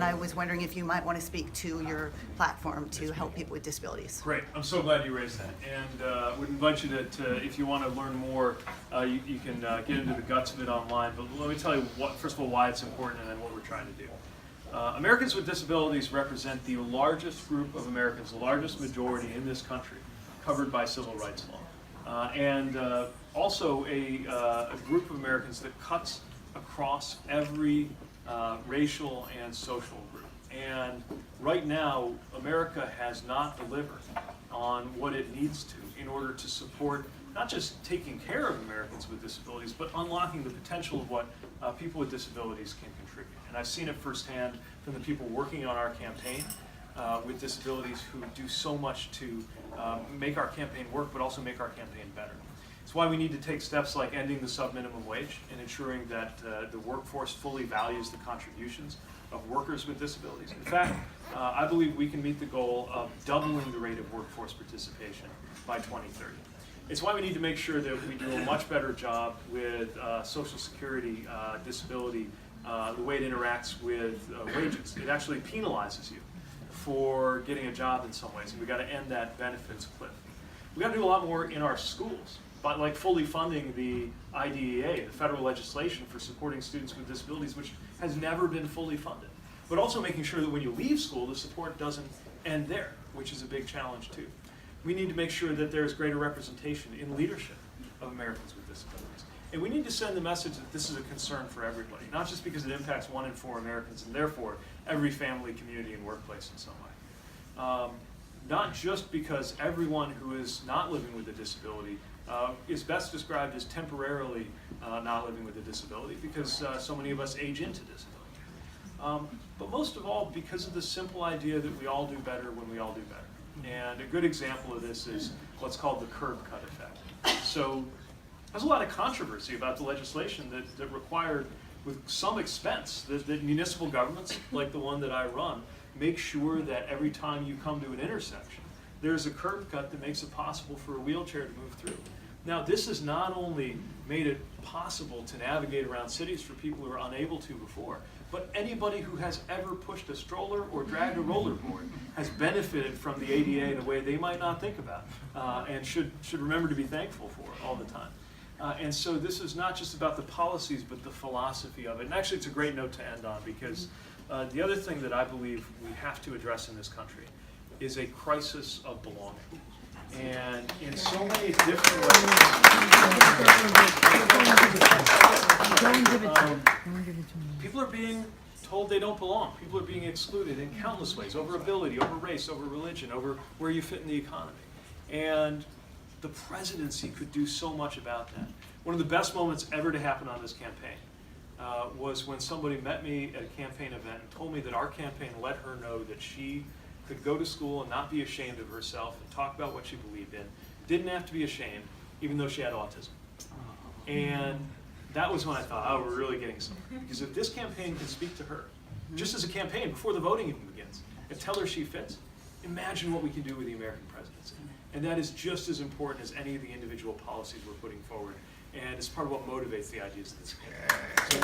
I was wondering if you might want to speak to your platform to help people with disabilities. Great. I'm so glad you raised that. And would invite you to, if you want to learn more, you can get into the guts of it online. But let me tell you, first of all, why it's important and then what we're trying to do. Americans with disabilities represent the largest group of Americans, the largest majority in this country, covered by civil rights law. And also a group of Americans that cuts across every racial and social group. And right now, America has not delivered on what it needs to in order to support not just taking care of Americans with disabilities, but unlocking the potential of what people with disabilities can contribute. And I've seen it firsthand from the people working on our campaign with disabilities who do so much to make our campaign work, but also make our campaign better. It's why we need to take steps like ending the sub-minimum wage and ensuring that the workforce fully values the contributions of workers with disabilities. In fact, I believe we can meet the goal of doubling the rate of workforce participation by 2030. It's why we need to make sure that we do a much better job with Social Security disability, the way it interacts with wages. It actually penalizes you for getting a job in some ways, and we've got to end that benefits cliff. We've got to do a lot more in our schools, but like fully funding the IDEA, the federal legislation for supporting students with disabilities, which has never been fully funded. But also making sure that when you leave school, the support doesn't end there, which is a big challenge too. We need to make sure that there's greater representation in leadership of Americans with disabilities. And we need to send the message that this is a concern for everybody, not just because it impacts 1 in 4 Americans and therefore every family, community, and workplace in some way. Not just because everyone who is not living with a disability is best described as temporarily not living with a disability, because so many of us age into disability. But most of all, because of the simple idea that we all do better when we all do better. And a good example of this is what's called the curb cut effect. So there's a lot of controversy about the legislation that required, with some expense, that municipal governments, like the one that I run, make sure that every time you come to an intersection, there's a curb cut that makes it possible for a wheelchair to move through. Now, this has not only made it possible to navigate around cities for people who were unable to before, but anybody who has ever pushed a stroller or dragged a rollerboard has benefited from the ADA in a way they might not think about and should remember to be thankful for all the time. And so this is not just about the policies, but the philosophy of it. And actually, it's a great note to end on, because the other thing that I believe we have to address in this country is a crisis of belonging. And in so many different ways, people are being told they don't belong. People are being excluded in countless ways, over ability, over race, over religion, over where you fit in the economy. And the presidency could do so much about that. One of the best moments ever to happen on this campaign was when somebody met me at a campaign event and told me that our campaign let her know that she could go to school and not be ashamed of herself and talk about what she believed in. Didn't have to be ashamed, even though she had autism. And that was when I thought, oh, we're really getting somewhere. Because if this campaign can speak to her, just as a campaign, before the voting even begins, and tell her she fits, imagine what we can do with the American presidency. And that is just as important as any of the individual policies we're putting forward. And it's part of what motivates the ideas of this campaign.